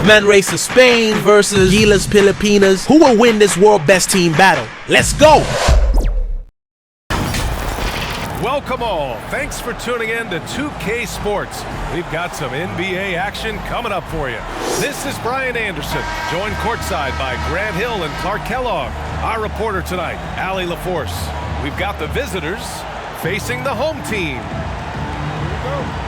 Manresa, Spain versus GILAS Pilipinas. Who will win this world best team battle? Let's go! Welcome all. Thanks for tuning in to 2K Sports. We've got some NBA action coming up for you. This is Brian Anderson, joined courtside by Grant Hill and Clark Kellogg. Our reporter tonight, Allie LaForce. We've got the visitors facing the home team. Here we go.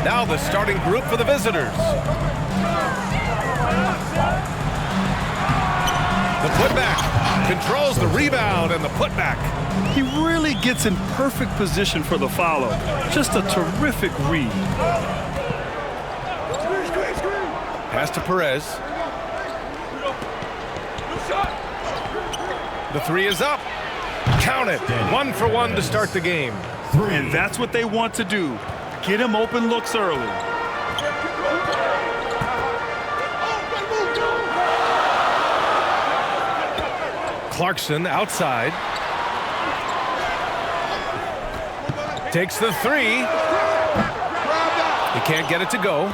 Now the starting group for the visitors. The putback, controls the rebound and the putback. He really gets in perfect position for the follow. Just a terrific read. Pass to Perez. The three is up. Count it. 1 for 1 to start the game. And that's what they want to do. Get him open looks early. Clarkson outside. Takes the three. He can't get it to go.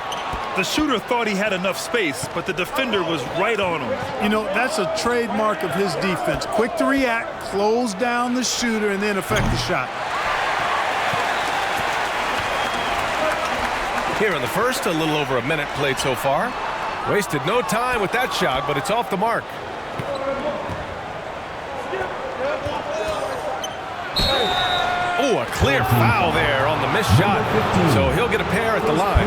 The shooter thought he had enough space, but the defender was right on him. You know, that's a trademark of his defense. Quick to react, close down the shooter, and then affect the shot. Here in the first, a little over a minute played so far. Wasted no time with that shot, but it's off the mark. Oh, a clear foul there on the missed shot. So he'll get a pair at the line.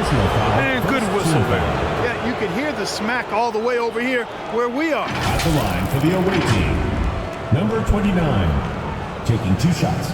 And good whistle there. Yeah, you can hear the smack all the way over here where we are. At the line for the away team, number 29, taking 2 shots.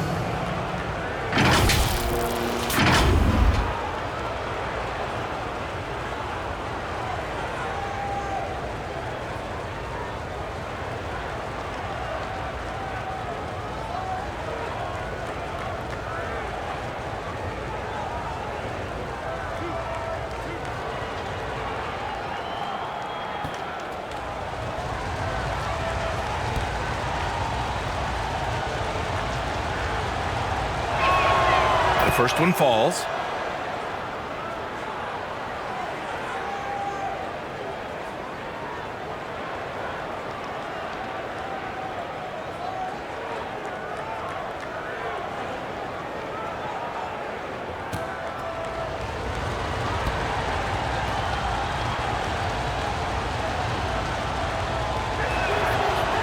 First one falls.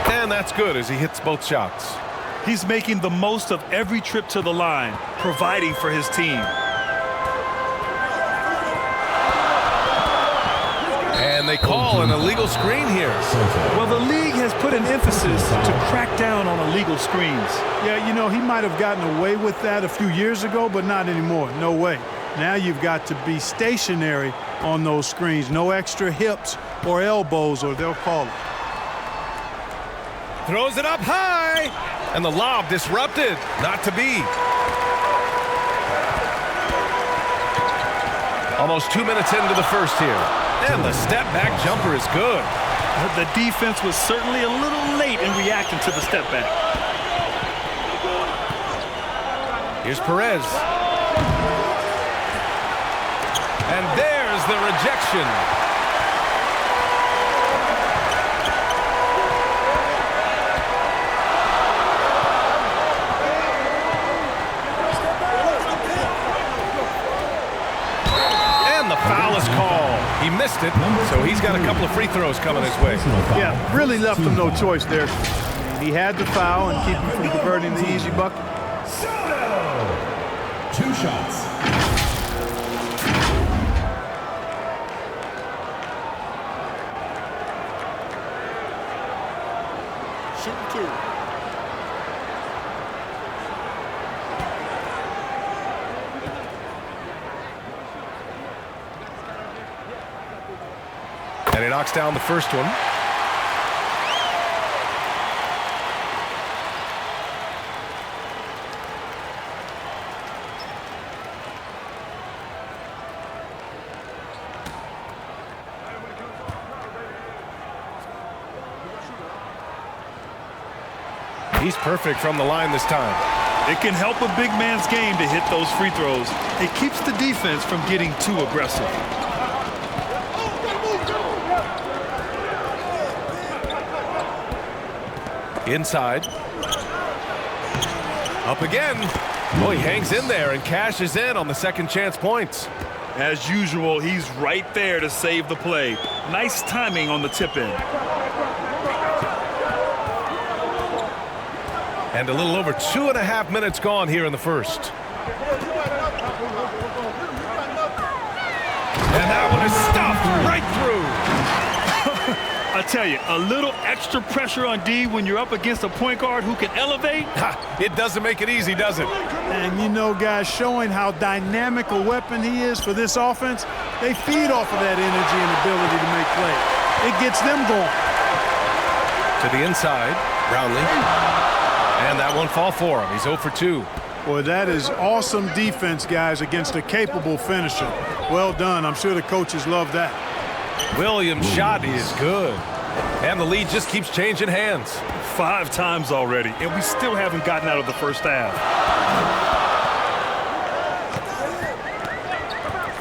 And that's good as he hits both shots. He's making the most of every trip to the line, providing for his team. And they call an illegal screen here. Well, the league has put an emphasis to crack down on illegal screens. Yeah, you know, he might have gotten away with that a few years ago, but not anymore. No way. Now you've got to be stationary on those screens. No extra hips or elbows, or they'll call it. Throws it up high. And the lob disrupted. Not to be. Almost 2 minutes into the first here. And the step back jumper is good. The defense was certainly a little late in reacting to the step back. Here's Perez. And there's the rejection. He missed it, so he's got a couple of free throws coming his way. Yeah, really left him no choice there. He had the foul and keep him from converting the easy bucket. 2 shots. Shooting 2. And he knocks down the first one. He's perfect from the line this time. It can help a big man's game to hit those free throws. It keeps the defense from getting too aggressive. Inside. Up again. Oh, he hangs in there and cashes in on the second chance points. As usual, he's right there to save the play. Nice timing on the tip in. And a little over 2.5 minutes gone here in the first. And that one is stuffed right through. I tell you, a little extra pressure on D when you're up against a point guard who can elevate. It doesn't make it easy, does it? And you know, guys, showing how dynamic a weapon he is for this offense, they feed off of that energy and ability to make plays. It gets them going. To the inside, Brownlee. And that won't fall for him. He's 0 for 2. Boy, that is awesome defense, guys, against a capable finisher. Well done. I'm sure the coaches love that. Williams' shot is good. And the lead just keeps changing hands. 5 times already, and we still haven't gotten out of the first half.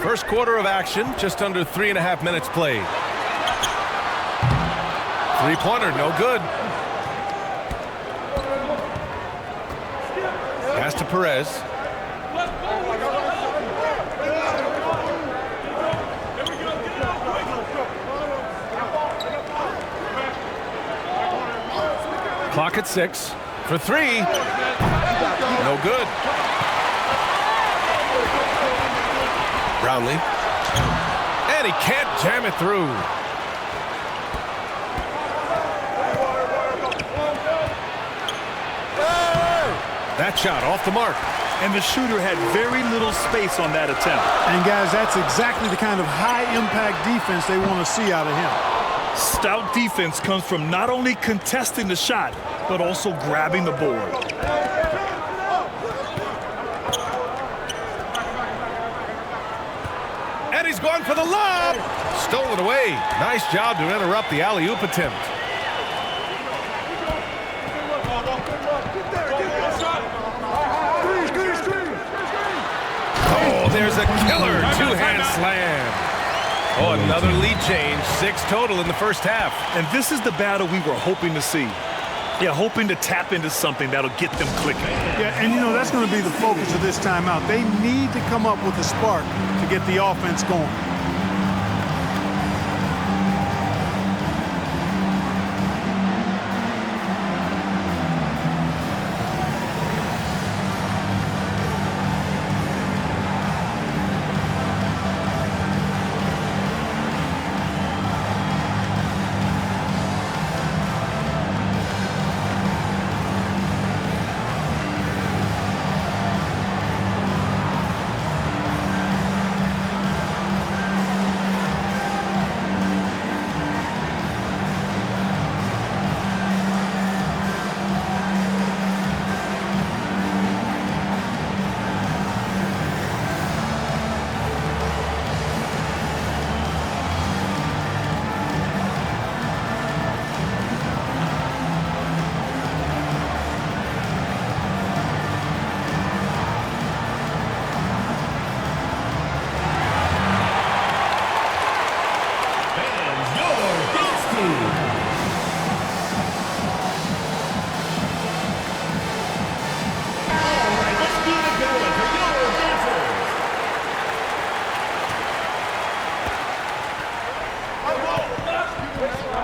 First quarter of action, just under 3.5 minutes played. Three-pointer, no good. Pass to Perez. Clock at 6 for 3. No good. Brownlee. And he can't jam it through. That shot off the mark. And the shooter had very little space on that attempt. And, guys, that's exactly the kind of high-impact defense they want to see out of him. Stout defense comes from not only contesting the shot, but also grabbing the board. And he's going for the lob. Stolen away. Nice job to interrupt the alley-oop attempt. Oh, there's a killer two-hand slam. Oh, another lead change. 6 total in the first half. And this is the battle we were hoping to see. Yeah, hoping to tap into something that'll get them clicking. Yeah, and you know, that's going to be the focus of this timeout. They need to come up with a spark to get the offense going.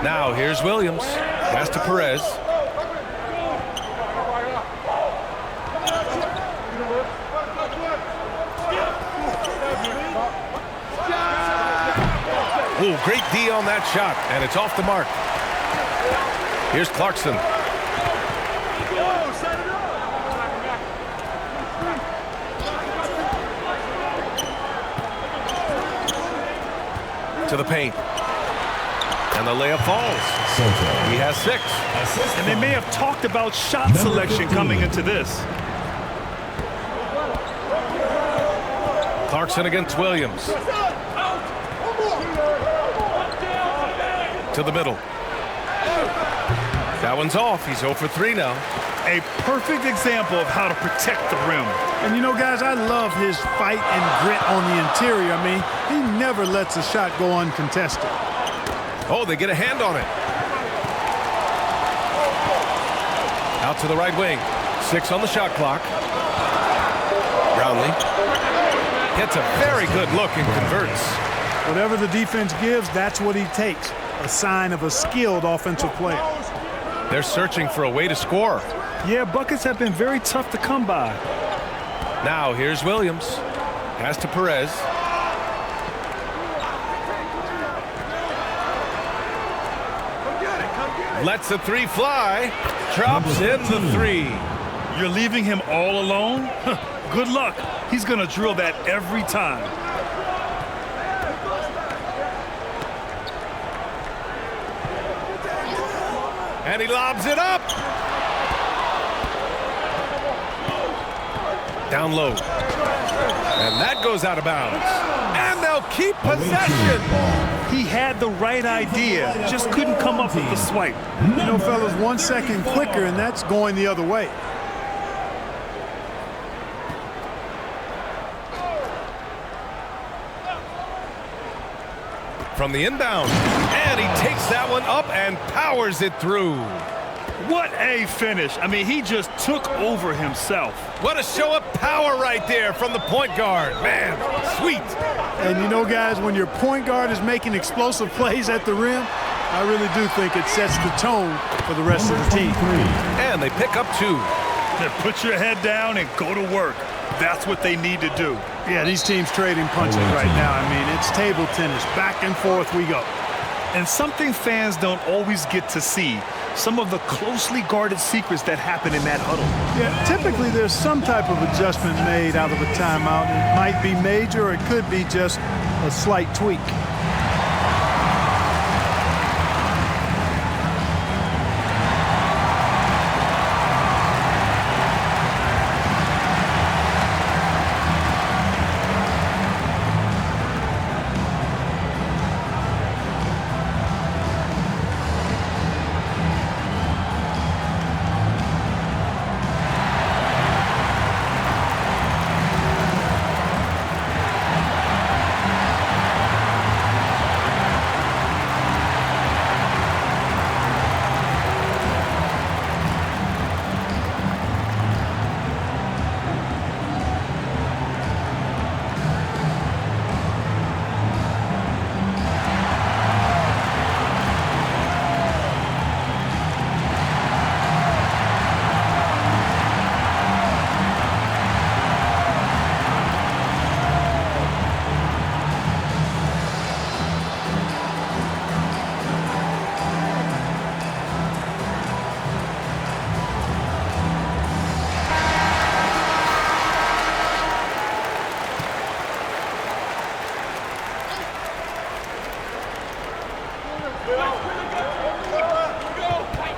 Now here's Williams. Pass to Perez. Ooh, great D on that shot, and it's off the mark. Here's Clarkson. To the paint. And the layup falls. He has 6. And they may have talked about shot selection coming into this. Clarkson against Williams. To the middle. That one's off. He's 0 for 3 now. A perfect example of how to protect the rim. And you know, guys, I love his fight and grit on the interior. I mean, he never lets a shot go uncontested. Oh, they get a hand on it. Out to the right wing. 6 on the shot clock. Brownlee hits a very good look and converts. Whatever the defense gives, that's what he takes. A sign of a skilled offensive player. They're searching for a way to score. Yeah, buckets have been very tough to come by. Now here's Williams. Pass to Perez. Lets the 3 fly. Drops in the 3. You're leaving him all alone? Good luck. He's going to drill that every time. And he lobs it up. Down low. And that goes out of bounds. And they'll keep possession. He had the right idea, just couldn't come up with the swipe. You know, fellas, 1 second quicker, and that's going the other way. From the inbound. And he takes that one up and powers it through. What a finish. I mean, he just took over himself. What a show of power right there from the point guard. Man, sweet. And you know, guys, when your point guard is making explosive plays at the rim, I really do think it sets the tone for the rest of the team. And they pick up 2. Then put your head down and go to work. That's what they need to do. Yeah, these teams trading punches right now. I mean, it's table tennis. Back and forth we go. And something fans don't always get to see, some of the closely guarded secrets that happen in that huddle. Yeah, typically there's some type of adjustment made out of a timeout. It might be major or it could be just a slight tweak.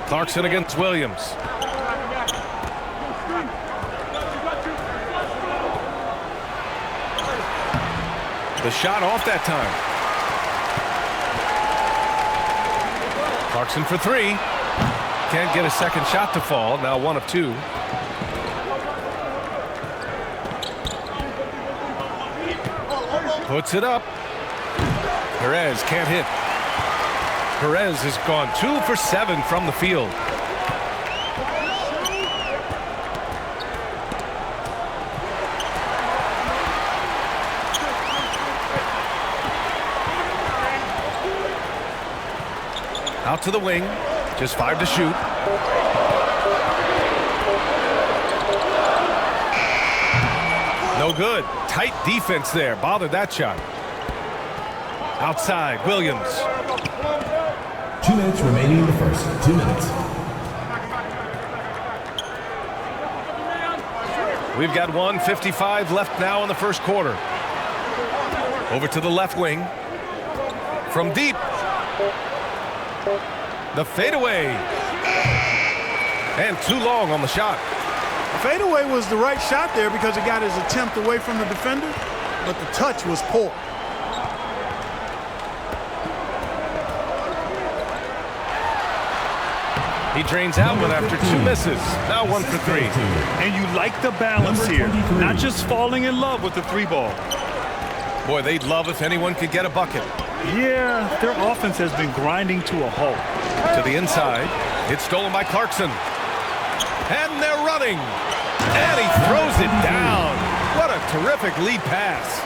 Clarkson against Williams. The shot off that time. Clarkson for 3. Can't get a second shot to fall. Now 1 of 2. Puts it up. Perez can't hit. Perez has gone 2 for 7 from the field. Out to the wing. Just 5 to shoot. No good. Tight defense there. Bothered that shot. Outside, Williams. 2 minutes remaining in the first. 2 minutes. We've got 1:55 left now in the first quarter. Over to the left wing. From deep. The fadeaway. And too long on the shot. Fadeaway was the right shot there because it got his attempt away from the defender, but the touch was poor. He drains that one after 2 misses. Now 1 for 3. And you like the balance here. Not just falling in love with the 3-ball. Boy, they'd love if anyone could get a bucket. Yeah, their offense has been grinding to a halt. To the inside. It's stolen by Clarkson. And they're running. And he throws it down. What a terrific lead pass.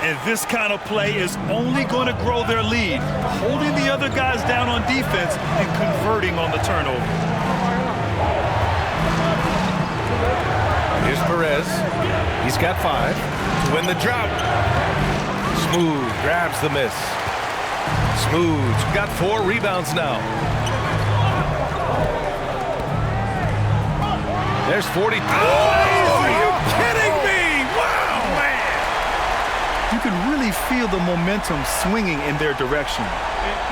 And this kind of play is only going to grow their lead, holding the other guys down on defense and converting on the turnover. Here's Perez. He's got 5 to win the drought. Smooth grabs the miss. Smooth's got 4 rebounds now. There's 40. Oh, are you kidding me? Wow, man. You can really feel the momentum swinging in their direction.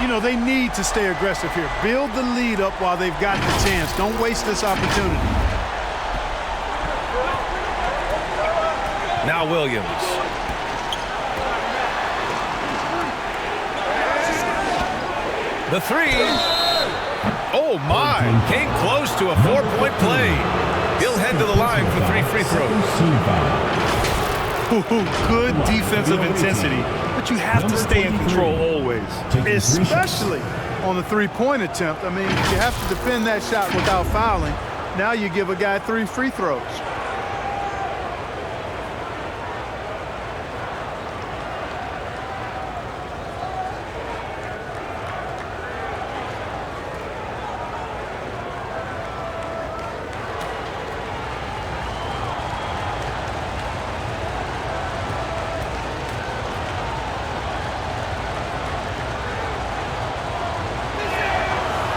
You know, they need to stay aggressive here. Build the lead up while they've got the chance. Don't waste this opportunity. Now Williams. The 3. Oh, my. Came close to a 4-point play. He'll head to the line for 3 free throws. Good defensive intensity, but you have to stay in control always. Especially on the 3-point attempt. I mean, you have to defend that shot without fouling. Now you give a guy 3 free throws.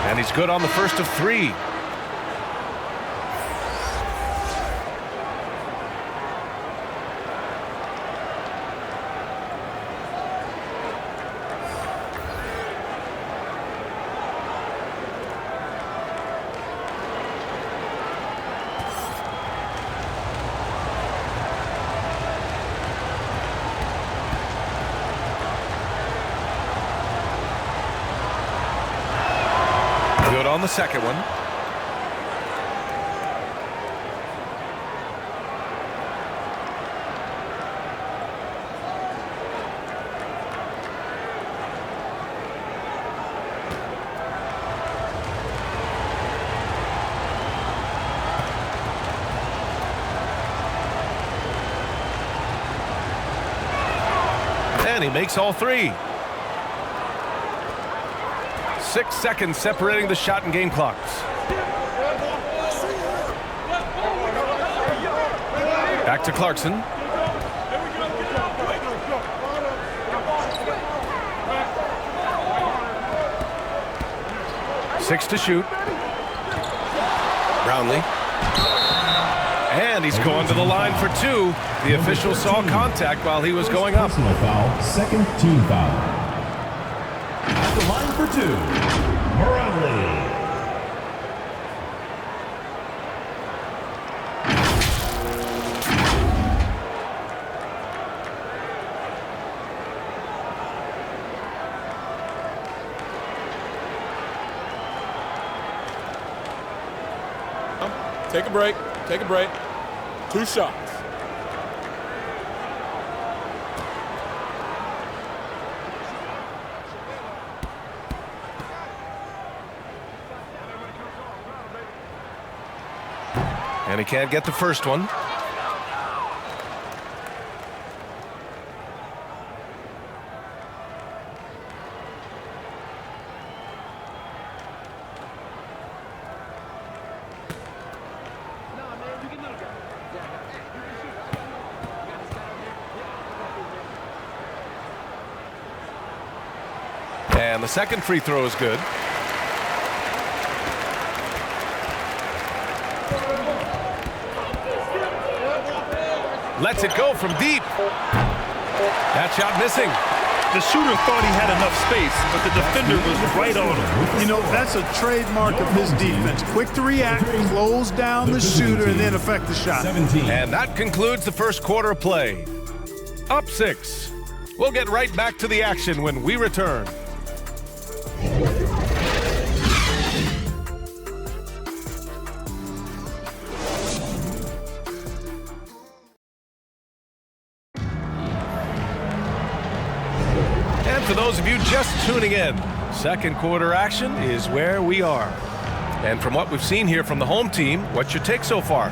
And he's good on the first of 3. Good on the second one. And he makes all 3. 6 seconds separating the shot and game clocks. Back to Clarkson. Six to shoot. Brownlee. And he's going to the line for 2. The official saw contact while he was going up. Personal foul, second team foul. At the line for 2, Meralco. Take a break. Take a break. 2 shots. And he can't get the first one. And the second free throw is good. Lets it go from deep. That shot missing. The shooter thought he had enough space, but the defender was right on him. You know, that's a trademark of his defense. Quick to react, close down the shooter, and then affect the shot. 17. And that concludes the first quarter of play. Up 6. We'll get right back to the action when we return. for those of you just tuning in, second quarter action is where we are. And from what we've seen here from the home team, what's your take so far?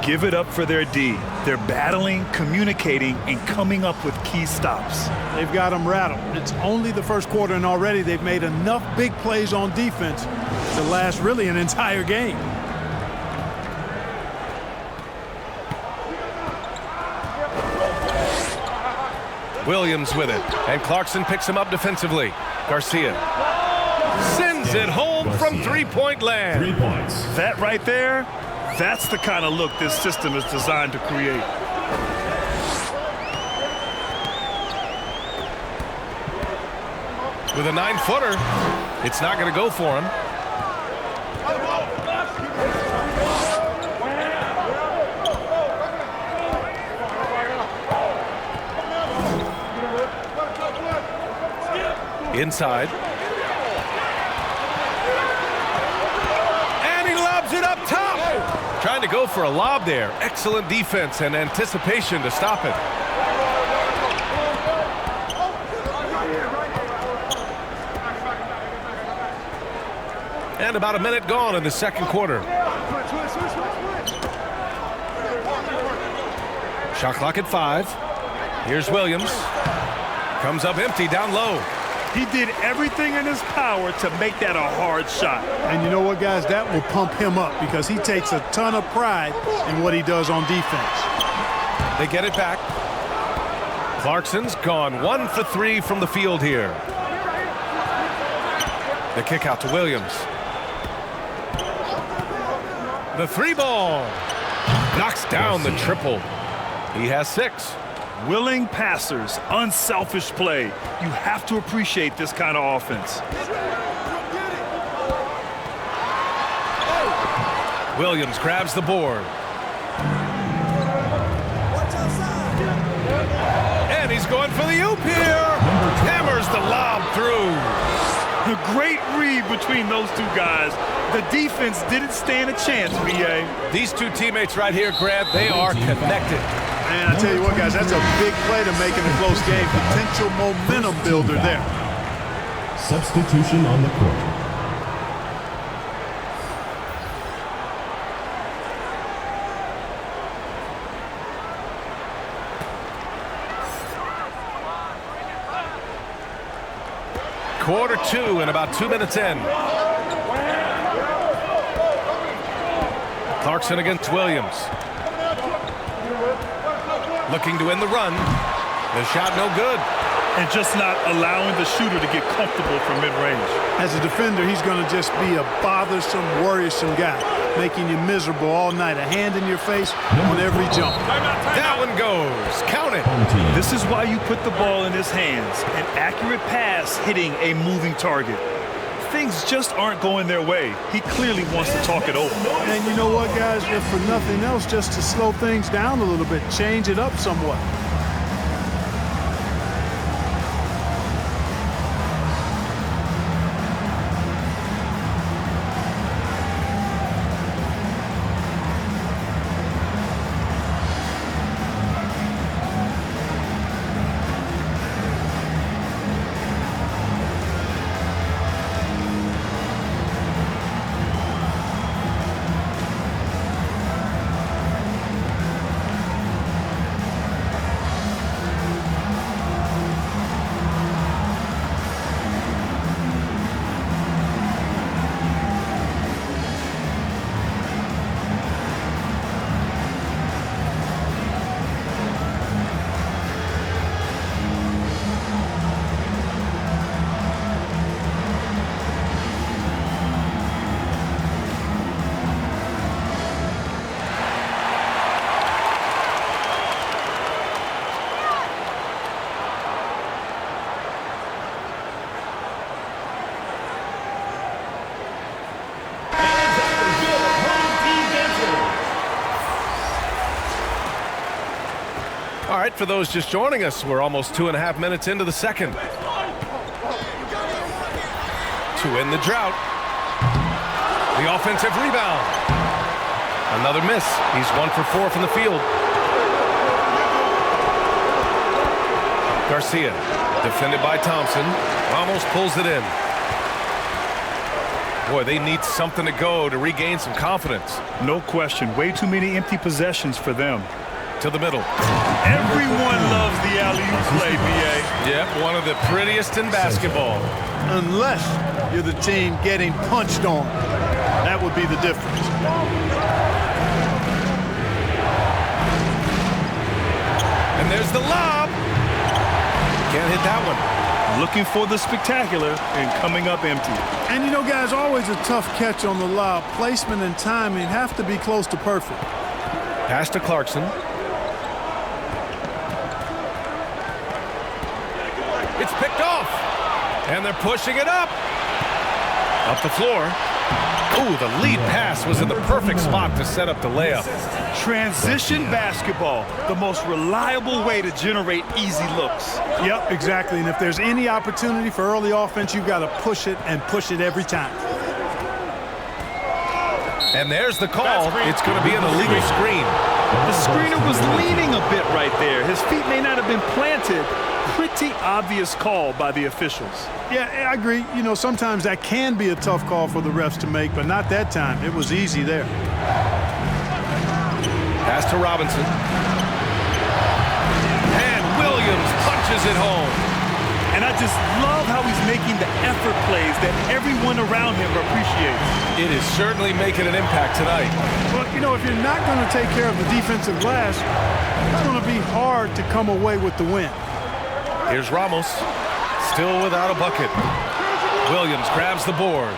Give it up for their D. They're battling, communicating, and coming up with key stops. They've got them rattled. It's only the first quarter, and already they've made enough big plays on defense to last really an entire game. Williams with it, and Clarkson picks him up defensively. Garcia sends it home from three-point land. 3 points. That right there, that's the kind of look this system is designed to create. With a 9-footer, it's not going to go for him. Inside. And he lobs it up top. Trying to go for a lob there. Excellent defense and anticipation to stop it. And about a minute gone in the second quarter. Shot clock at 5. Here's Williams. Comes up empty down low. He did everything in his power to make that a hard shot. And you know what, guys? That will pump him up because he takes a ton of pride in what he does on defense. They get it back. Clarkson's gone 1 for 3 from the field here. The kick out to Williams. The 3-ball. Knocks down the triple. He has 6. Willing passers, unselfish play. You have to appreciate this kind of offense. Williams grabs the board. And he's going for the oop here. Hammers the lob through. The great read between those two guys. The defense didn't stand a chance, BA. These two teammates right here, Grant, they are connected. And I tell you what, guys, that's a big play to make in a close game. Potential momentum builder there. Substitution on the court. Quarter 2 and about 2 minutes in. Clarkson against Williams. Looking to end the run. The shot no good. And just not allowing the shooter to get comfortable from mid-range. As a defender, he's going to just be a bothersome, worrisome guy, making you miserable all night. A hand in your face on every jump. That one goes. Count it. This is why you put the ball in his hands. An accurate pass hitting a moving target. Things just aren't going their way. He clearly wants to talk it over. And you know what, guys? If for nothing else, just to slow things down a little bit, change it up somewhat. All right, for those just joining us, we're almost 2.5 minutes into the second. To end the drought. The offensive rebound. Another miss. He's 1 for 4 from the field. Garcia, defended by Thompson. Ramos pulls it in. Boy, they need something to go to regain some confidence. No question. Way too many empty possessions for them. To the middle. Everyone loves the alley-oop play, BA. Yep, one of the prettiest in basketball. Unless you're the team getting punched on. That would be the difference. And there's the lob. Can't hit that one. Looking for the spectacular and coming up empty. And you know, guys, always a tough catch on the lob. Placement and timing have to be close to perfect. Pass to Clarkson. It's picked off. And they're pushing it up. Up the floor. Ooh, the lead pass was in the perfect spot to set up the layup. Transition basketball, the most reliable way to generate easy looks. Yep, exactly. And if there's any opportunity for early offense, you've got to push it and push it every time. And there's the call. It's going to be an illegal screen. The screener was leaning a bit right there. His feet may not have been planted. Pretty obvious call by the officials. Yeah, I agree. You know, sometimes that can be a tough call for the refs to make, but not that time. It was easy there. Pass to Robinson. And Williams punches it home. And I just love how he's making the effort plays that everyone around him appreciates. It is certainly making an impact tonight. Well, you know, if you're not going to take care of the defensive glass, it's going to be hard to come away with the win. Here's Ramos, still without a bucket. Williams grabs the board.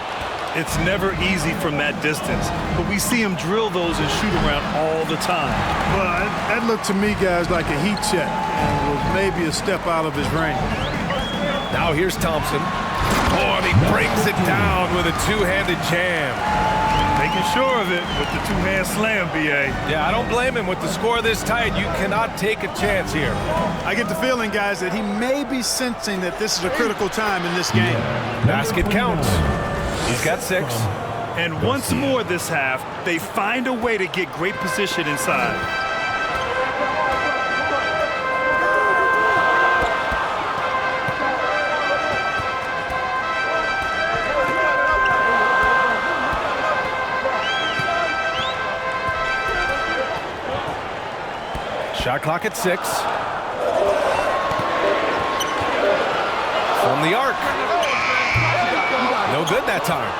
It's never easy from that distance, but we see him drill those and shoot around all the time. Well, that looked to me, guys, like a heat check. And was maybe a step out of his range. Now here's Thompson. Oh, and he breaks it down with a two-handed jam. Making sure of it with the two-hand slam, BA. Yeah, I don't blame him. With the score this tight, you cannot take a chance here. I get the feeling, guys, that he may be sensing that this is a critical time in this game. Basket counts. He's got 6. And once more this half, they find a way to get great position inside. Shot clock at 6. From the arc. No good that time.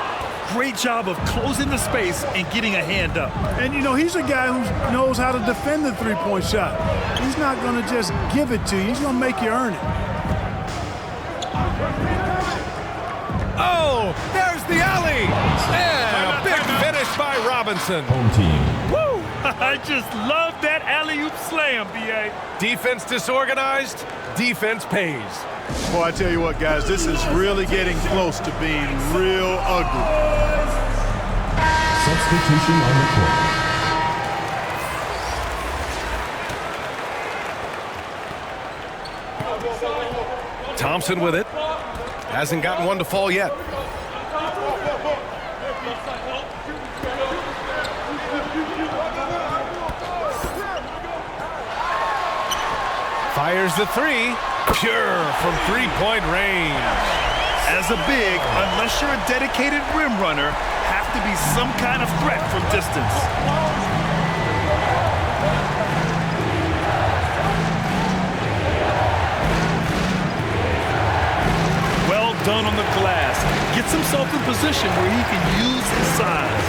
Great job of closing the space and getting a hand up. And, you know, he's a guy who knows how to defend the three-point shot. He's not going to just give it to you. He's going to make you earn it. Oh, there's the alley. And a big finish by Robinson. Home team. Woo! I just love that alley-oop slam, BA. Defense disorganized, defense pays. Boy, I tell you what, guys, this is really getting close to being real ugly. Substitution on the court. Thompson with it. Hasn't gotten one to fall yet. Fires the 3. Pure from three-point range. As a big, unless you're a dedicated rim runner, have to be some kind of threat from distance. Well done on the glass. Gets himself in position where he can use his size.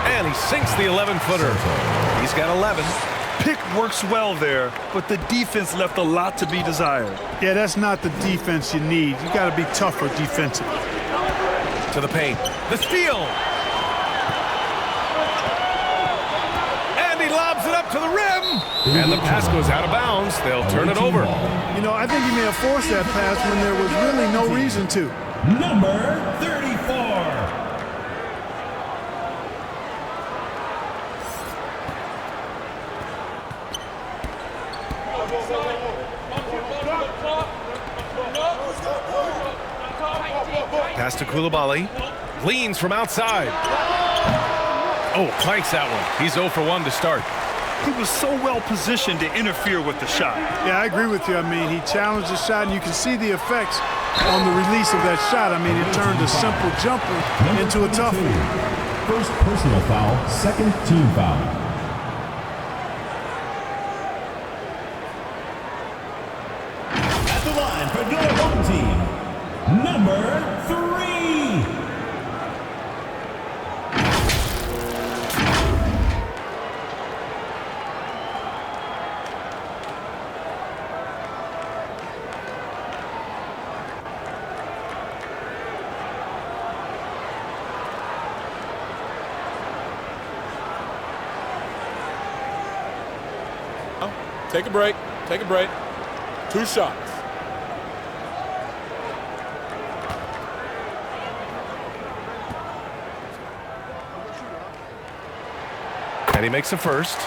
And he sinks the 11-footer. He's got 11. Pick works well there, but the defense left a lot to be desired. Yeah, that's not the defense you need. You got to be tougher defensively. To the paint. The steal. And he lobs it up to the rim. And the pass goes out of bounds. They'll turn it over. You know, I think he may have forced that pass when there was really no reason to. Number 34. Pass to Koulibaly. Leans from outside. Oh, clanks that one. He's 0 for 1 to start. He was so well positioned to interfere with the shot. Yeah, I agree with you. I mean, he challenged the shot, and you can see the effects on the release of that shot. I mean, it turned a simple jumper into a tough one. First personal foul, second team foul. At the line for your home team, number 3. Take a break. Take a break. 2 shots. And he makes a first.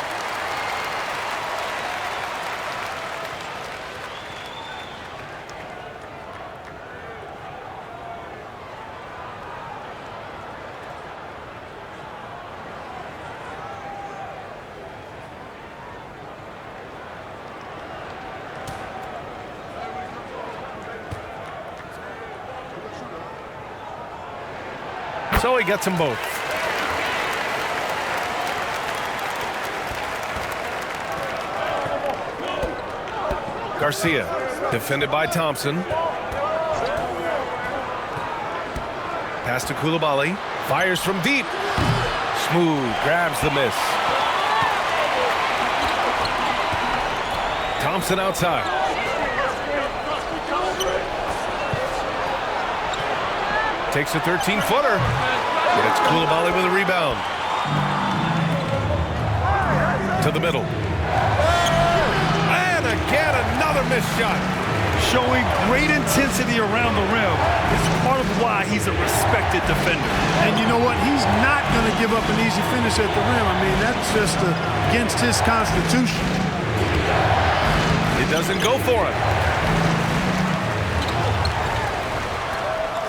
So he gets them both. Garcia, defended by Thompson. Pass to Koulibaly. Fires from deep. Smooth, grabs the miss. Thompson outside. Takes a 13-footer. But it's Koulibaly with a rebound. To the middle. And again, another missed shot. Showing great intensity around the rim is part of why he's a respected defender. And you know what? He's not going to give up an easy finish at the rim. I mean, that's just against his constitution. It doesn't go for him.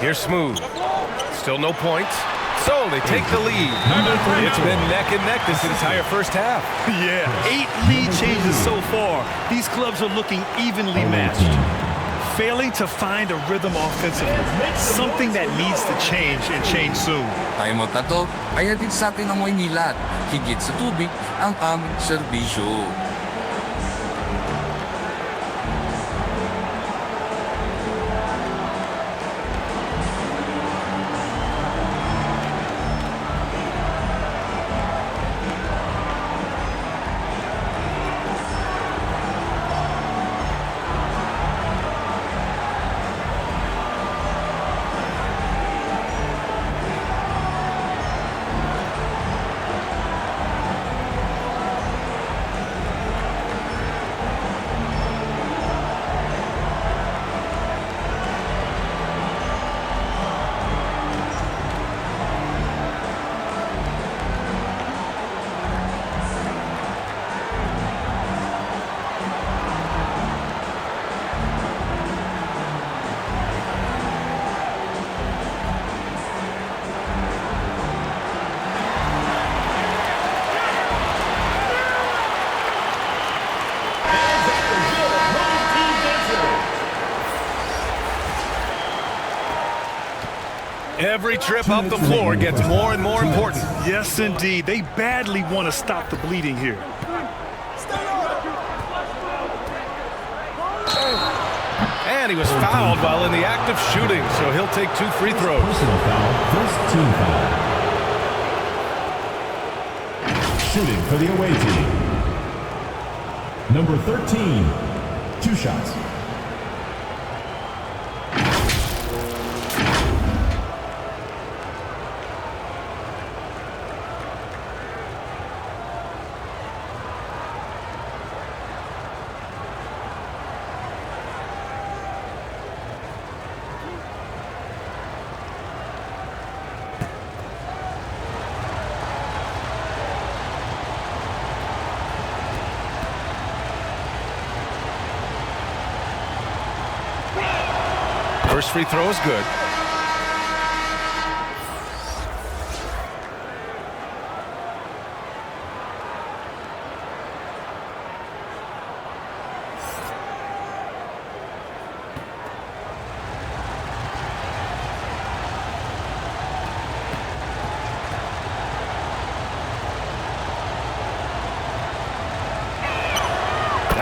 Here's Smooth. Still no points. So they take the lead. It's been neck and neck this entire first half. Yeah, 8 lead changes so far. These clubs are looking evenly matched. Failing to find a rhythm offensively. Something that needs to change and change soon. Timeout na to ay hatid sa atin ng Maynila. Higit sa tubig ang aming serbisyo. Every trip up the floor gets more and more important. Yes, indeed. They badly want to stop the bleeding here. And he was fouled while in the act of shooting, so he'll take 2 free throws. Personal foul, first team foul. Shooting for the away team. Number 13, 2 shots. First free throw is good.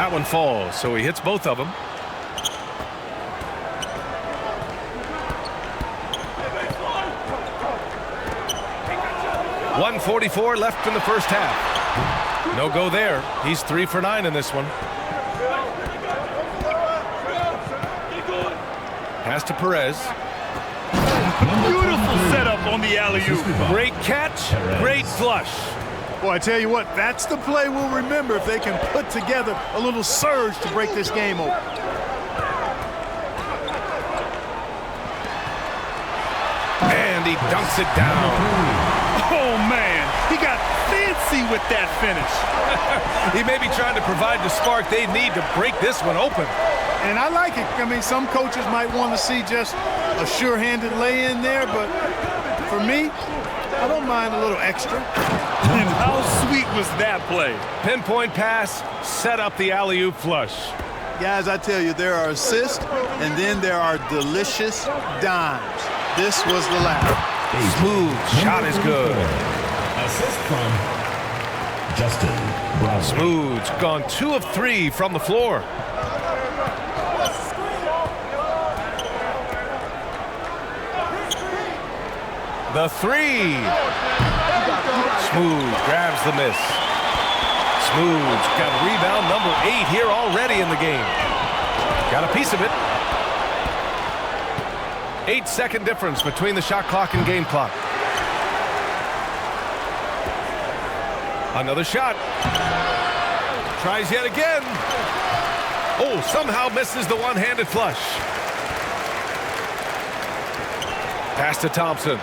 That one falls, so he hits both of them. .144 left in the first half. No go there. He's 3 for 9 in this one. Pass to Perez. Beautiful setup on the alley-oop. Great catch, great flush. Well, I tell you what, that's the play we'll remember if they can put together a little surge to break this game open. And he dunks it down. Oh, man, he got fancy with that finish. He may be trying to provide the spark they need to break this one open. And I like it. I mean, some coaches might want to see just a sure-handed lay-in there, but for me, I don't mind a little extra. And how sweet was that play? Pinpoint pass, set up the alley-oop flush. Guys, I tell you, there are assists, and then there are delicious dimes. This was the latter. Smooth shot is good. Assist from Justin Brown. Smooth's gone 2 of 3 from the floor. The 3. Smooth grabs the miss. Smooth's got rebound number 8 here already in the game. Got a piece of it. 8-second difference between the shot clock and game clock. Another shot. Tries yet again. Oh, somehow misses the one-handed flush. Pass to Thompson.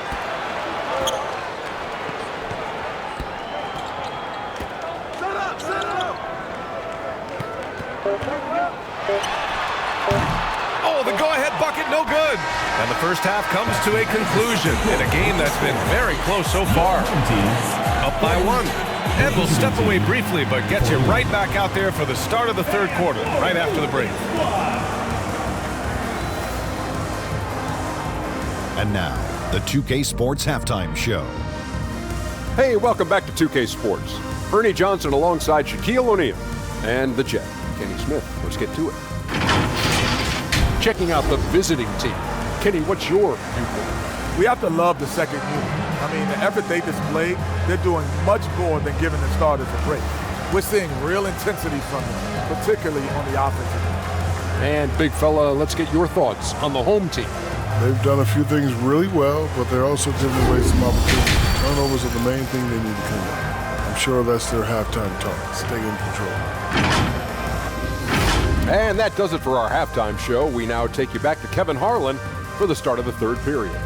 Oh, the go-ahead bucket, no good. And the first half comes to a conclusion in a game that's been very close so far. Up by 1. And we'll step away briefly, but get you right back out there for the start of the third quarter, right after the break. And now, the 2K Sports Halftime Show. Hey, welcome back to 2K Sports. Bernie Johnson alongside Shaquille O'Neal and the Jet, Kenny Smith. Let's get to it. Checking out the visiting team. Kenny, what's your viewpoint? We have to love the second unit. I mean, the effort they displayed, they're doing much more than giving the starters a break. We're seeing real intensity from them, particularly on the offensive end. And big fella, let's get your thoughts on the home team. They've done a few things really well, but they're also giving away some opportunities. Turnovers are the main thing they need to clean up. I'm sure that's their halftime talk. Stay in control. And that does it for our halftime show. We now take you back to Kevin Harlan for the start of the third period.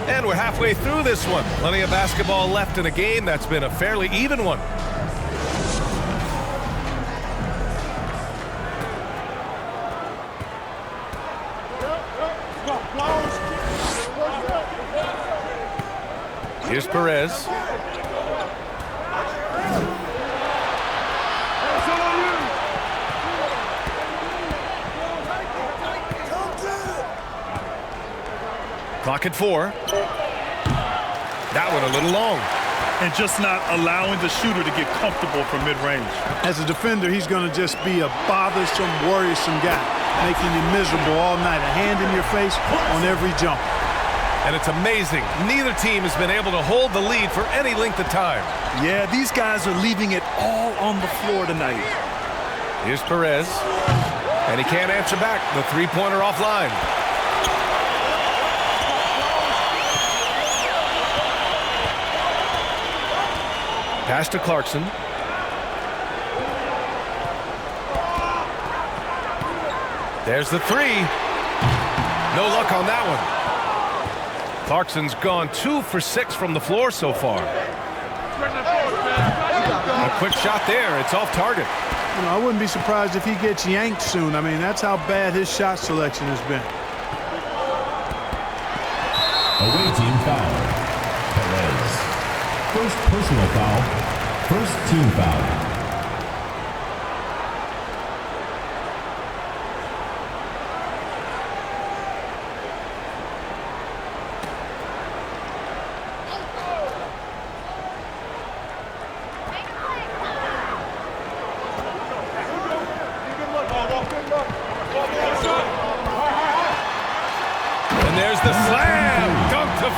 And we're halfway through this one. Plenty of basketball left in a game that's been a fairly even one. Here's Perez. Clock at 4. That one a little long. And just not allowing the shooter to get comfortable from mid-range. As a defender, he's going to just be a bothersome, worrisome guy, making you miserable all night, a hand in your face on every jump. And it's amazing. Neither team has been able to hold the lead for any length of time. Yeah, these guys are leaving it all on the floor tonight. Here's Perez. And he can't answer back. The three-pointer offline. Pass to Clarkson. There's the 3. No luck on that one. Clarkson's gone 2 for 6 from the floor so far. A quick shot there. It's off target. You know, I wouldn't be surprised if he gets yanked soon. I mean, that's how bad his shot selection has been. Away team foul. Perez. First personal foul. First team foul.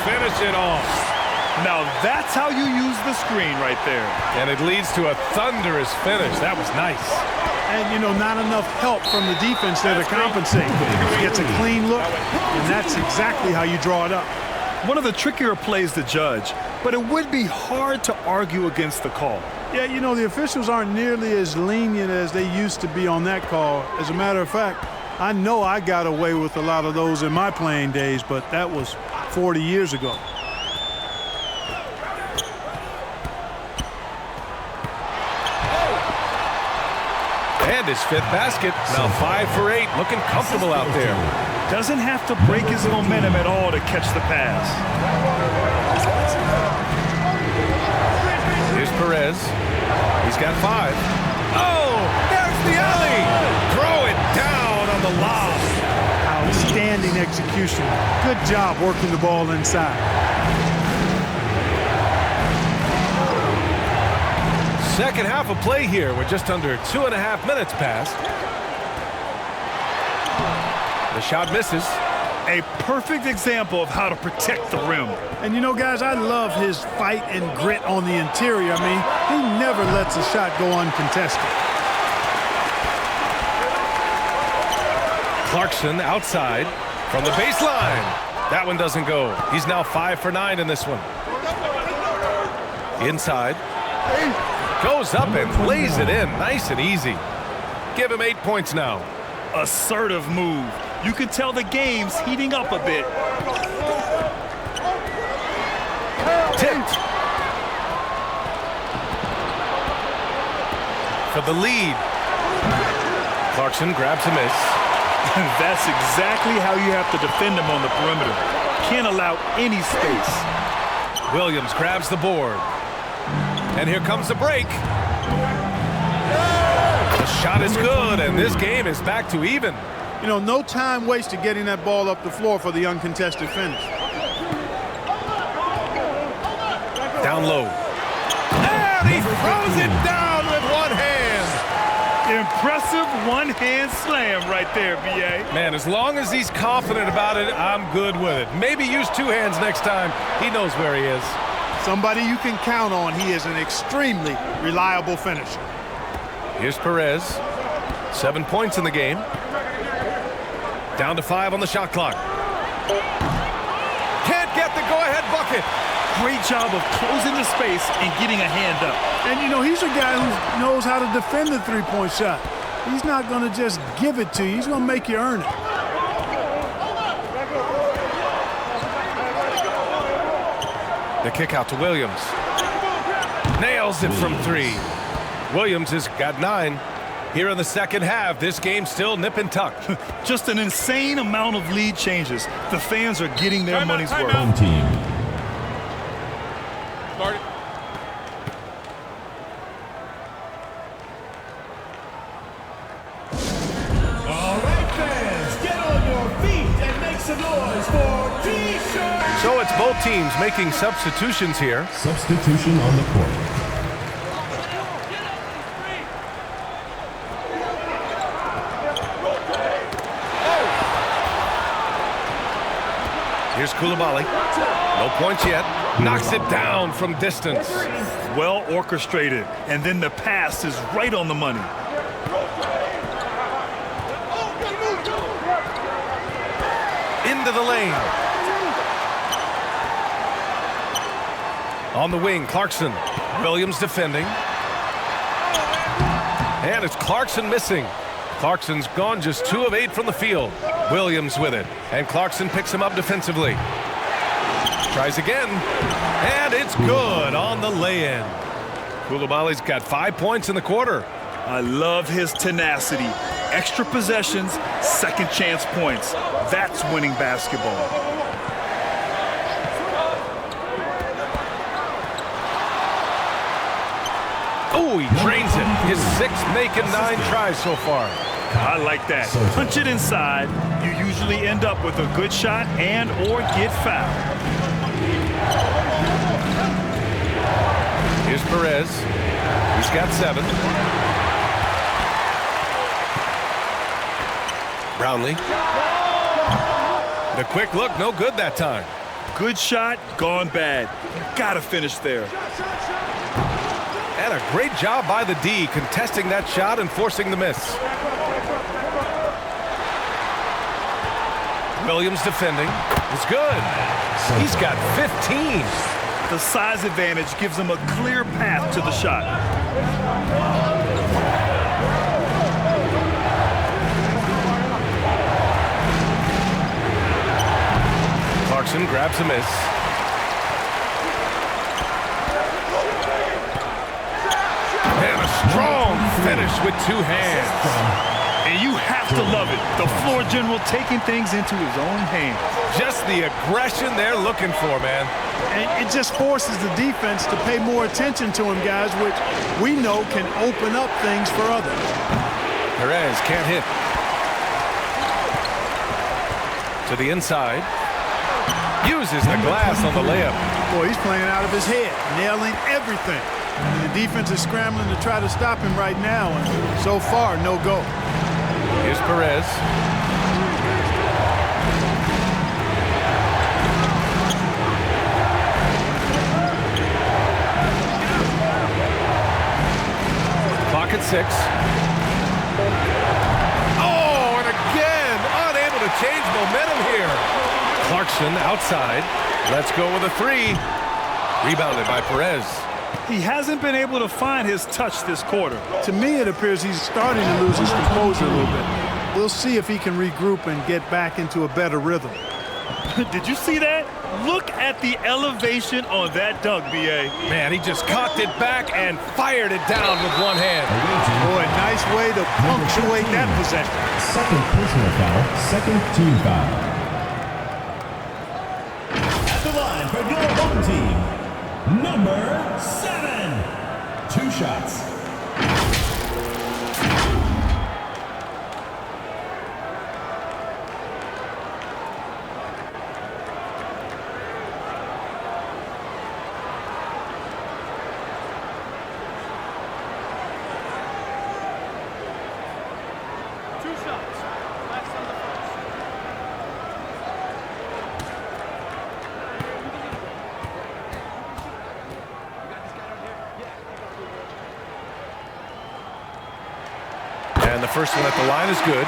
finish it off. Now that's how you use the screen right there. And it leads to a thunderous finish. That was nice. And, you know, not enough help from the defense there to compensate. Gets a clean look, and that's exactly how you draw it up. One of the trickier plays to judge, but it would be hard to argue against the call. Yeah, you know, the officials aren't nearly as lenient as they used to be on that call. As a matter of fact, I know I got away with a lot of those in my playing days, but that was 40 years ago. And his fifth basket. Now 5 for 8. Looking comfortable out there. Doesn't have to break his momentum at all to catch the pass. Here's Perez. He's got 5. Oh, there's the alley. Throw it down on the lob. Outstanding execution. Good job working the ball inside. Second half of play here with just under 2.5 minutes passed. The shot misses. A perfect example of how to protect the rim. And you know, guys, I love his fight and grit on the interior. I mean, he never lets a shot go uncontested. Clarkson outside from the baseline. That one doesn't go. He's now 5 for 9 in this one. Inside. Goes up and lays it in. Nice and easy. Give him 8 points now. Assertive move. You can tell the game's heating up a bit. Tipped. For the lead. Clarkson grabs a miss. That's exactly how you have to defend him on the perimeter. Can't allow any space. Williams grabs the board. And here comes the break. The shot is good, and this game is back to even. You know, no time wasted getting that ball up the floor for the uncontested finish. Down low. And he throws it down with one hand. Impressive one-hand slam right there, B.A. Man, as long as he's confident about it, I'm good with it. Maybe use 2 hands next time. He knows where he is. Somebody you can count on. He is an extremely reliable finisher. Here's Perez. 7 points in the game. Down to 5 on the shot clock. Can't get the go-ahead bucket. Great job of closing the space and getting a hand up. And, you know, he's a guy who knows how to defend the three-point shot. He's not going to just give it to you. He's going to make you earn it. The kick out to Williams. Nails it from 3. Williams has got 9. Here in the second half, this game still nip and tuck. Just an insane amount of lead changes. The fans are getting their money's worth. Home team. Start it. All right, fans, get on your feet and make some noise for T-shirts. So it's both teams making substitutions here. Substitution on the court. Here's Koulibaly. No points yet. Knocks it down from distance. Well orchestrated, and then the pass is right on the money. Into the lane. On the wing, Clarkson. Williams defending. And it's Clarkson missing. Clarkson's gone just 2 of 8 from the field. Williams with it. And Clarkson picks him up defensively. Tries again. And it's good on the lay-in. Koulibaly's got 5 points in the quarter. I love his tenacity. Extra possessions, second chance points. That's winning basketball. Oh, he drains it. His 6th making 9 tries so far. I like that. Punch it inside. You usually end up with a good shot and or get fouled. Here's Perez. He's got 7. Brownlee. The quick look, no good that time. Good shot, gone bad. You gotta finish there. And a great job by the D, contesting that shot and forcing the miss. Williams defending. It's good. He's got 15. The size advantage gives him a clear path to the shot. Clarkson grabs a miss. And a strong finish with two hands. And you have to love it. The floor general taking things into his own hands. Just the aggression they're looking for, man. And it just forces the defense to pay more attention to him, guys, which we know can open up things for others. Perez can't hit. To the inside. Uses the glass on the layup. Boy, he's playing out of his head, nailing everything. And the defense is scrambling to try to stop him right now, and so far, no go. Here's Perez. Clock at 6. Oh, and again, unable to change momentum here. Clarkson outside. Let's go with a 3. Rebounded by Perez. He hasn't been able to find his touch this quarter. To me, it appears he's starting to lose his composure a little bit. We'll see if he can regroup and get back into a better rhythm. Did you see that? Look at the elevation on that dunk, B.A. Man, he just cocked it back and fired it down with one hand. Boy, nice way to punctuate that possession. Second personal foul, second team foul. At the line for your home team, number 7. 2 shots. And the first one at the line is good.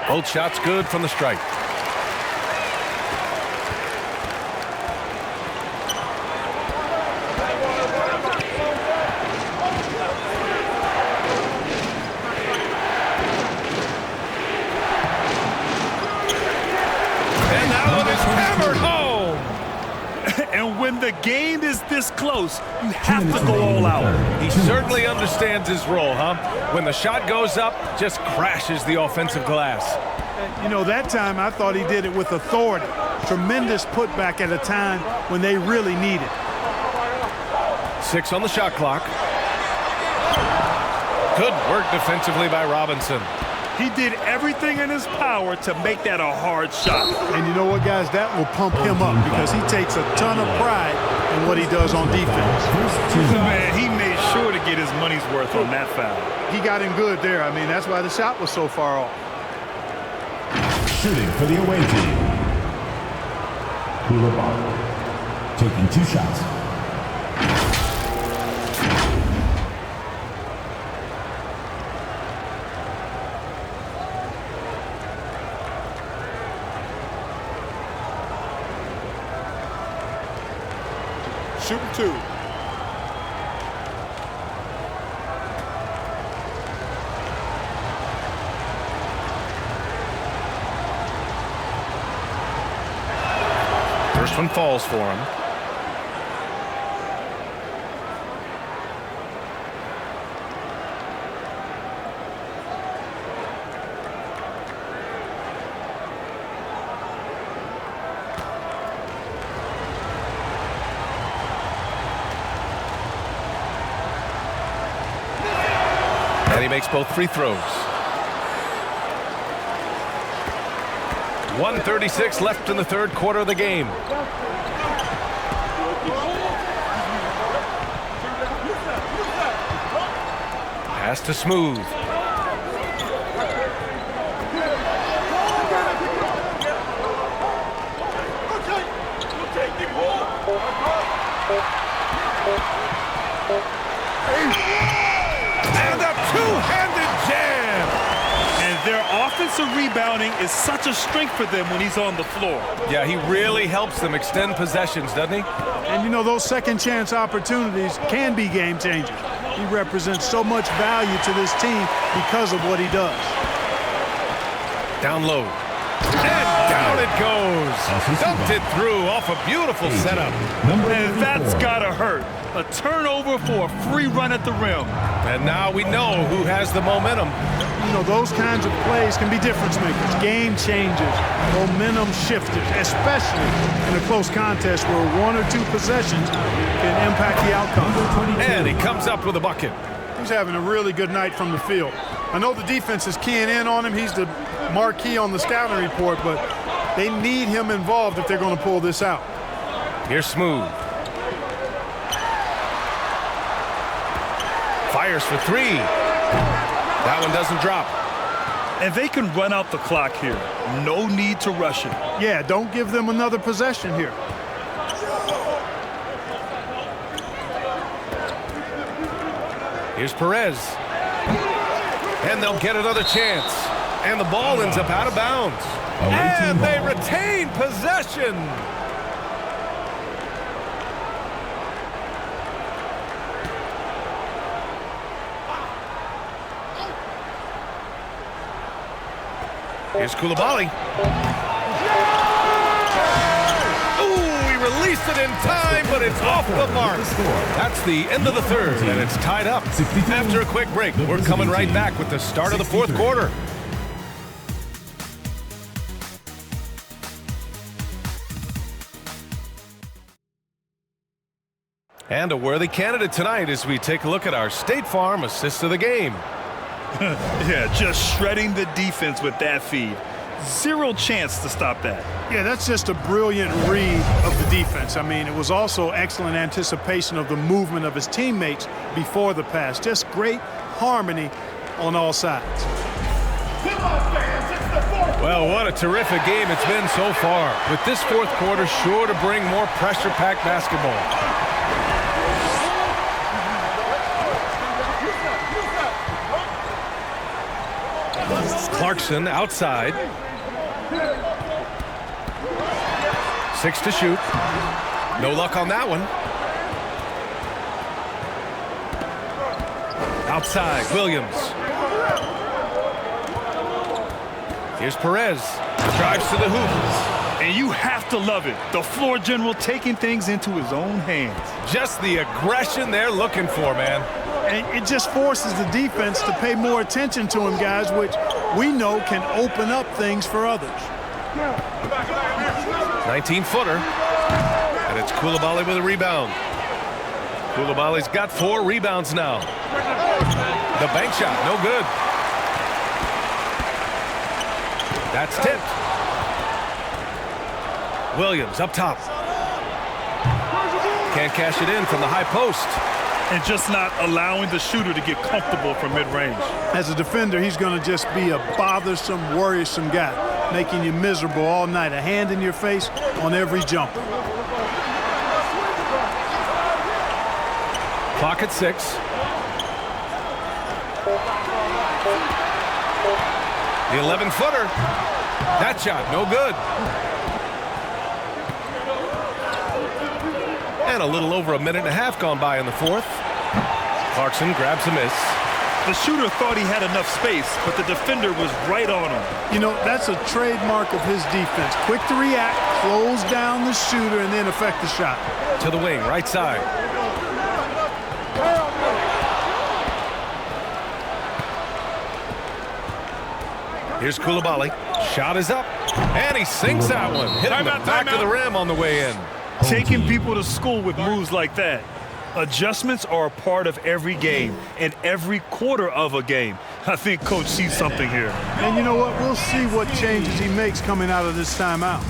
Both shots good from the stripe. And that one is hammered home. And when the game is this close, you have to go all out. He certainly understands his role, huh? When the shot goes up, just crashes the offensive glass. You know, that time I thought he did it with authority. Tremendous putback at a time when they really need it. 6 on the shot clock. Good work defensively by Robinson. He did everything in his power to make that a hard shot. And you know what, guys? That will pump him up because he takes a ton of pride in what he does on defense. Man, he made sure to get his money's worth on that foul. He got him good there. I mean, that's why the shot was so far off. Shooting for the away team, taking 2 shots. Shooting 2. First one falls for him. And he makes both free throws. 1:36 left in the third quarter of the game. Pass to Smooth. And a two-handed jam. And their offensive rebounding is such a strength for them when he's on the floor. Yeah, he really helps them extend possessions, doesn't he? And, you know, those second chance opportunities can be game changers. He represents so much value to this team because of what he does. Down low. And down it goes. Dumped it through off a beautiful setup. And that's gotta hurt. A turnover for a free run at the rim. And now we know who has the momentum. You know, those kinds of plays can be difference makers, game changers, momentum shifters, especially in a close contest where one or two possessions can impact the outcome. And he comes up with a bucket. He's having a really good night from the field. I know the defense is keying in on him. He's the marquee on the scouting report, but they need him involved if they're going to pull this out. Here's Smooth. Fires for three. That one doesn't drop. And they can run out the clock here. No need to rush it. Yeah, don't give them another possession here. Here's Perez. And they'll get another chance. And the ball ends up out of bounds. And they retain possession. Here's Koulibaly. Ooh, he released it in time, but it's off the mark. That's the end of the third, and it's tied up. After a quick break, we're coming right back with the start of the fourth quarter. And a worthy candidate tonight as we take a look at our State Farm assist of the game. Yeah, just shredding the defense with that feed. Zero chance to stop that. Yeah, that's just a brilliant read of the defense. I mean, it was also excellent anticipation of the movement of his teammates before the pass. Just great harmony on all sides. Well, what a terrific game it's been so far. With this fourth quarter sure to bring more pressure-packed basketball. Clarkson outside. 6 to shoot. No luck on that one. Outside, Williams. Here's Perez. Drives to the hoop. And you have to love it. The floor general taking things into his own hands. Just the aggression they're looking for, man. And it just forces the defense to pay more attention to him, guys, which we know can open up things for others. 19-footer. And it's Koulibaly with a rebound. Koulibaly's got 4 rebounds now. The bank shot, no good. That's tipped. Williams up top. Can't cash it in from the high post. And just not allowing the shooter to get comfortable from mid-range. As a defender, he's going to just be a bothersome, worrisome guy, making you miserable all night. A hand in your face on every jumper. Clock at 6. The 11-footer. That shot, no good. And a little over a minute and a half gone by in the fourth. Clarkson grabs a miss. The shooter thought he had enough space, but the defender was right on him. You know, that's a trademark of his defense. Quick to react, close down the shooter, and then affect the shot. To the wing, right side. Here's Koulibaly. Shot is up. And he sinks that one. Hit him the back of the rim on the way in. Taking people to school with moves like that. Adjustments are a part of every game and every quarter of a game. I think Coach sees something here. And you know what? We'll see what changes he makes coming out of this timeout.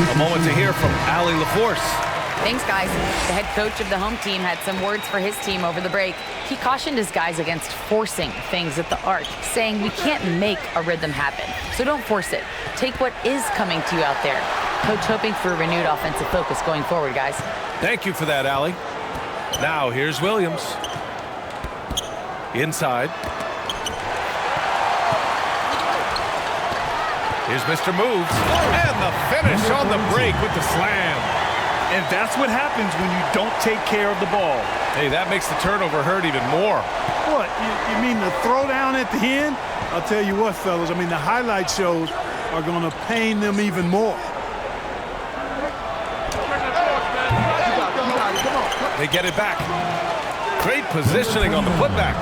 A moment to hear from Allie LaForce. Thanks, guys. The head coach of the home team had some words for his team over the break. He cautioned his guys against forcing things at the arc, saying we can't make a rhythm happen, so don't force it. Take what is coming to you out there. Coach hoping for a renewed offensive focus going forward, guys. Thank you for that, Allie. Now here's Williams. Inside. Here's Mr. Moves. And the finish on the break with the slam. And that's what happens when you don't take care of the ball. Hey, that makes the turnover hurt even more. What, you mean the throwdown at the end? I'll tell you what, fellas, I mean, the highlight shows are going to pain them even more. They get it back. Great positioning on the putback.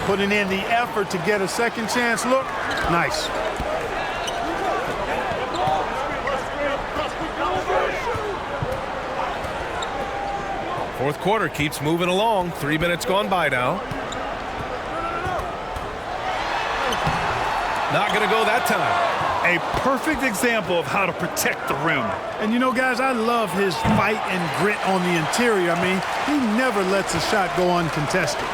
Putting in the effort to get a second chance look. Nice. Fourth quarter keeps moving along. 3 minutes gone by now. Not going to go that time. A perfect example of how to protect the rim. And you know, guys, I love his fight and grit on the interior. I mean, he never lets a shot go uncontested.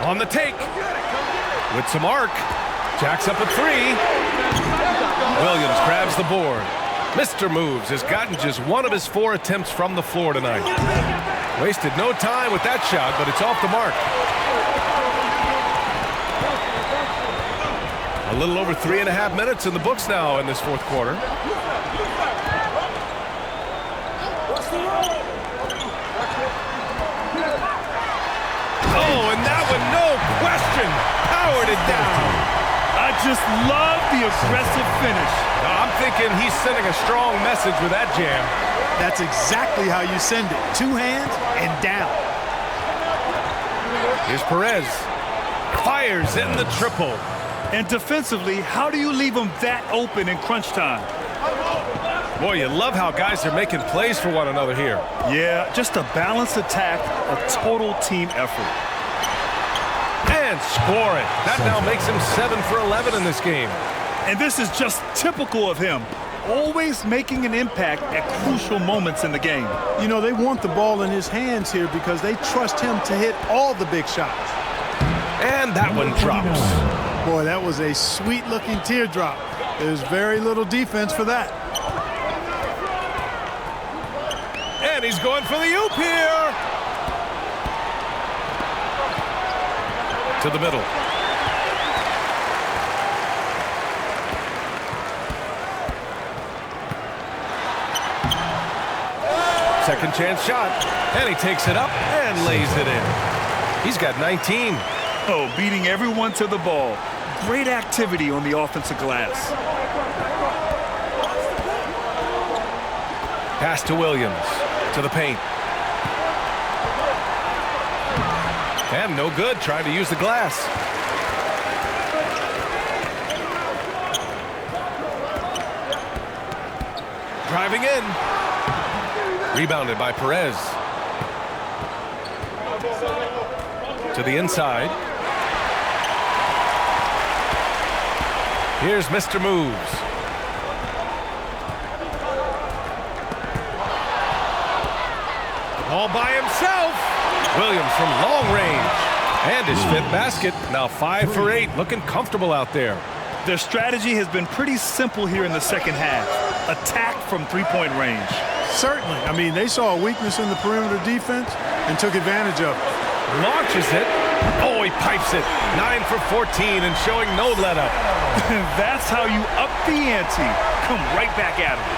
On the take. With some arc. Jacks up a three. Williams grabs the board. Mr. Moves has gotten just one of his 4 attempts from the floor tonight. Wasted no time with that shot, but it's off the mark. A little over 3.5 minutes in the books now in this fourth quarter. Oh, and that one, no question, powered it down. I just love the aggressive finish. I'm thinking he's sending a strong message with that jam. That's exactly how you send it. 2 hands and down. Here's Perez. Fires in the triple. And defensively, how do you leave them that open in crunch time? Boy, you love how guys are making plays for one another here. Yeah, just a balanced attack, a total team effort. And score it. That now makes him 7 for 11 in this game. And this is just typical of him. Always making an impact at crucial moments in the game. You know, they want the ball in his hands here because they trust him to hit all the big shots. And that one drops. Boy, that was a sweet-looking teardrop. There's very little defense for that. And he's going for the oop here. To the middle. Second chance shot. And he takes it up and lays it in. He's got 19. Oh, beating everyone to the ball. Great activity on the offensive glass. Pass to Williams. To the paint. And no good, trying to use the glass. Driving in. Rebounded by Perez. To the inside. Here's Mr. Moves. All by himself. Williams from long range. And his fifth basket. Now 5 for 8. Looking comfortable out there. Their strategy has been pretty simple here in the second half. Attack from three-point range. Certainly. I mean, they saw a weakness in the perimeter defense and took advantage of it. Launches it. Oh, he pipes it. 9 for 14 and showing no let-up. That's how you up the ante. Come right back at him.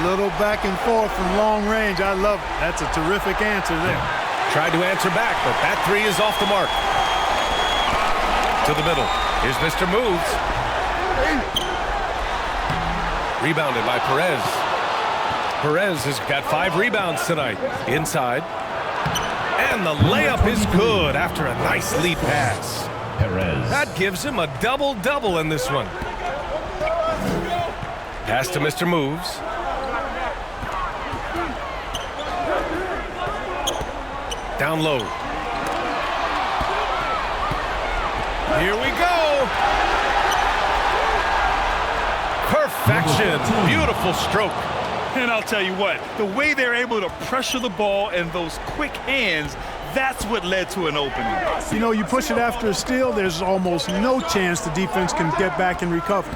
A little back and forth from long range. I love it. That's a terrific answer there. Tried to answer back, but that three is off the mark. To the middle. Here's Mr. Moves. Rebounded by Perez. Perez has got 5 rebounds tonight. Inside. And the layup is good after a nice lead pass. Perez. That gives him a double-double in this one. Pass to Mr. Moves. Down low. Here we go. Perfection. Beautiful stroke. And I'll tell you what, the way they're able to pressure the ball and those quick hands, that's what led to an opening. You know, you push it after a steal, there's almost no chance the defense can get back and recover.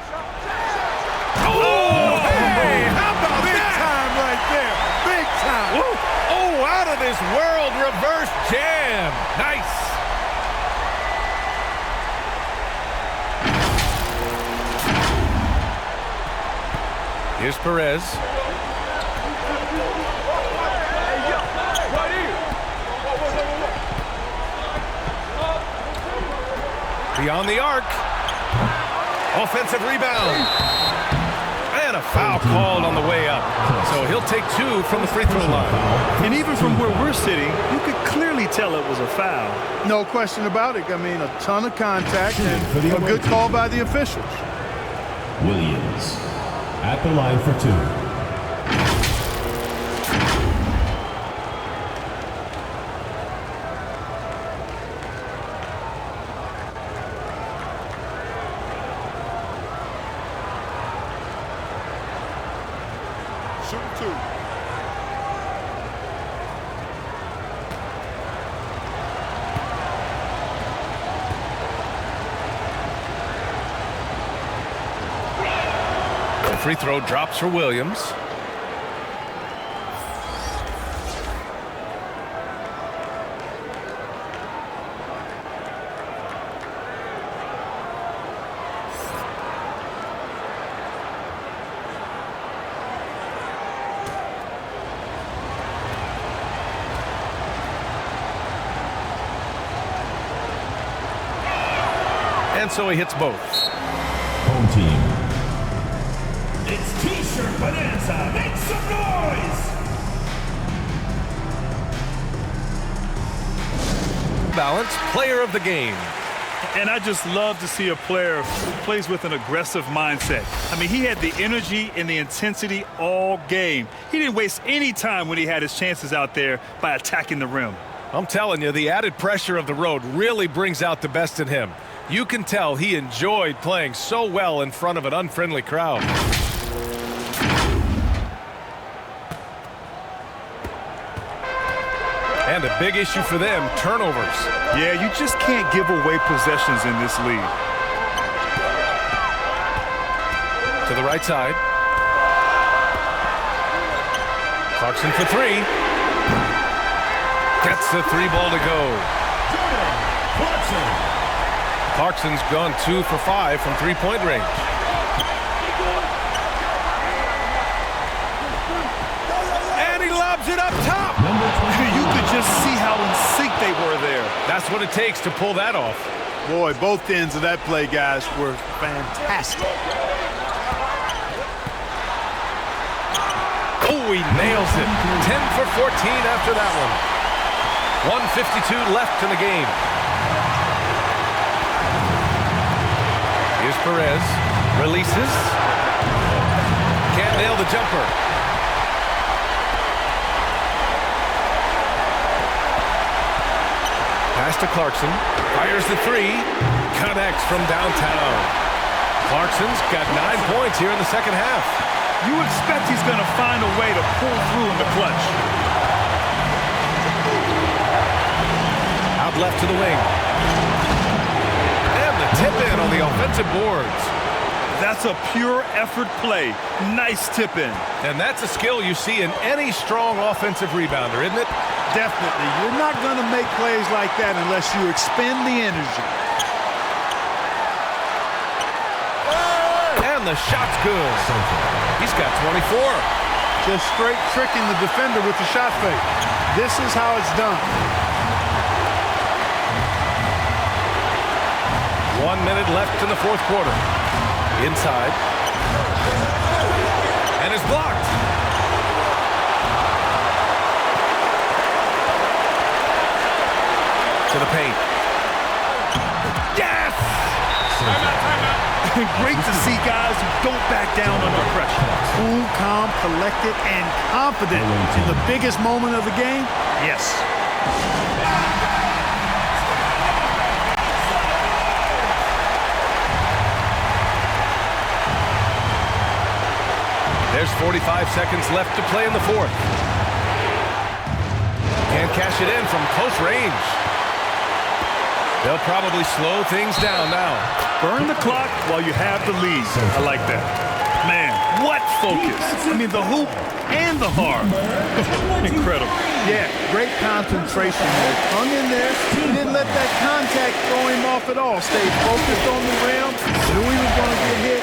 Oh, hey, how about Big that? time right there. Big time. Woo. Oh, out of this world reverse jam. Nice. Here's Perez. Beyond the arc. Offensive rebound. And a foul called on the way up. So he'll take 2 from the free throw line. And even from where we're sitting, you could clearly tell it was a foul. No question about it. I mean, a ton of contact and a good call by the officials. Williams at the line for 2. Free throw drops for Williams. And so he hits both. Home team. It's T-shirt Bonanza. Make some noise! Balance player of the game. And I just love to see a player who plays with an aggressive mindset. I mean, he had the energy and the intensity all game. He didn't waste any time when he had his chances out there by attacking the rim. I'm telling you, the added pressure of the road really brings out the best in him. You can tell he enjoyed playing so well in front of an unfriendly crowd. And a big issue for them, turnovers. Yeah, you just can't give away possessions in this league. To the right side. Clarkson for 3. Gets the 3 ball to go. Clarkson's gone 2 for 5 from 3-point range. And he lobs it up top. You could just see how in sync they were there. That's what it takes to pull that off. Boy, both ends of that play, guys, were fantastic. Oh, he nails it. 10 for 14 after that one. 1:52 left in the game. Here's Perez. Releases. Can't nail the jumper. Pass Pass to Clarkson. Fires the three. Connects from downtown. Clarkson's got 9 points here in the second half. You expect he's going to find a way to pull through in the clutch. Out left to the wing. And the tip in on the offensive boards. That's a pure effort play. Nice tip in. And that's a skill you see in any strong offensive rebounder, isn't it? Definitely. You're not going to make plays like that unless you expend the energy. And the shot's good. He's got 24. Just straight tricking the defender with the shot fake. This is how it's done. 1 minute left in the fourth quarter. Inside. And is blocked. To the paint. Yes! Timeout. Great to see guys who don't back down under pressure. Cool, calm, collected, and confident in the biggest moment of the game. Yes. There's 45 seconds left to play in the fourth. Can't cash it in from close range. They'll probably slow things down now. Burn the clock while you have the lead. I like that. Man, what focus. I mean, the hoop and the heart. Incredible. Yeah, great concentration there. Hung in there. He didn't let that contact throw him off at all. Stayed focused on the rim. Knew he was going to get hit.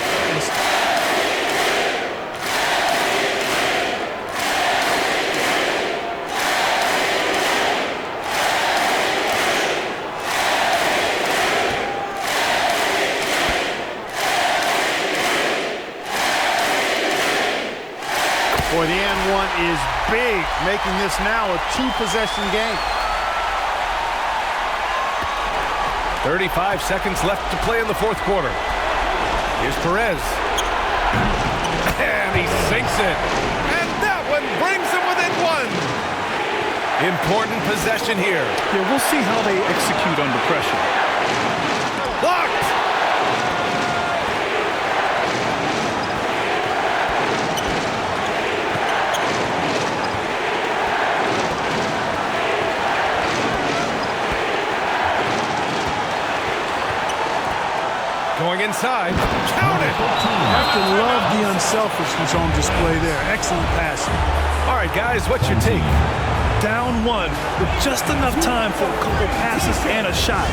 Boy, the and one is big, making this now a two-possession game. 35 seconds left to play in the fourth quarter. Here's Perez. And he sinks it. And that one brings him within one. Important possession here. Yeah, we'll see how they execute under pressure. Blocked. Going inside. Count it! Have to love the unselfishness on display there. Excellent passing. All right, guys, what's your take? Down one with just enough time for a couple passes and a shot.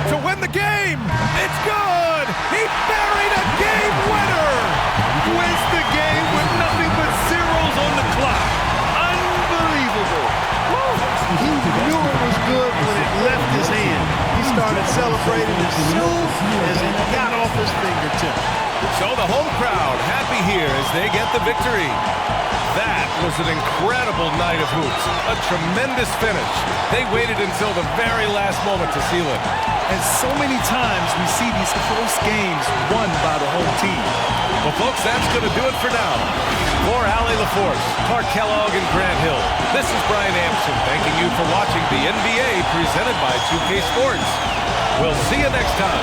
To win the game! It's good! He buried a game winner! Wins the game with nothing but zeros on the clock. Unbelievable. He knew it was good when it left his hand. He started celebrating as soon as it got off his fingertip. So the home crowd happy here as they get the victory. That was an incredible night of hoops. A tremendous finish. They waited until the very last moment to seal it. And so many times we see these close games won by the home team. Well, folks, that's going to do it for now. For Allie LaForce, Clark Kellogg, and Grant Hill, this is Brian Anderson thanking you for watching the NBA presented by 2K Sports. We'll see you next time.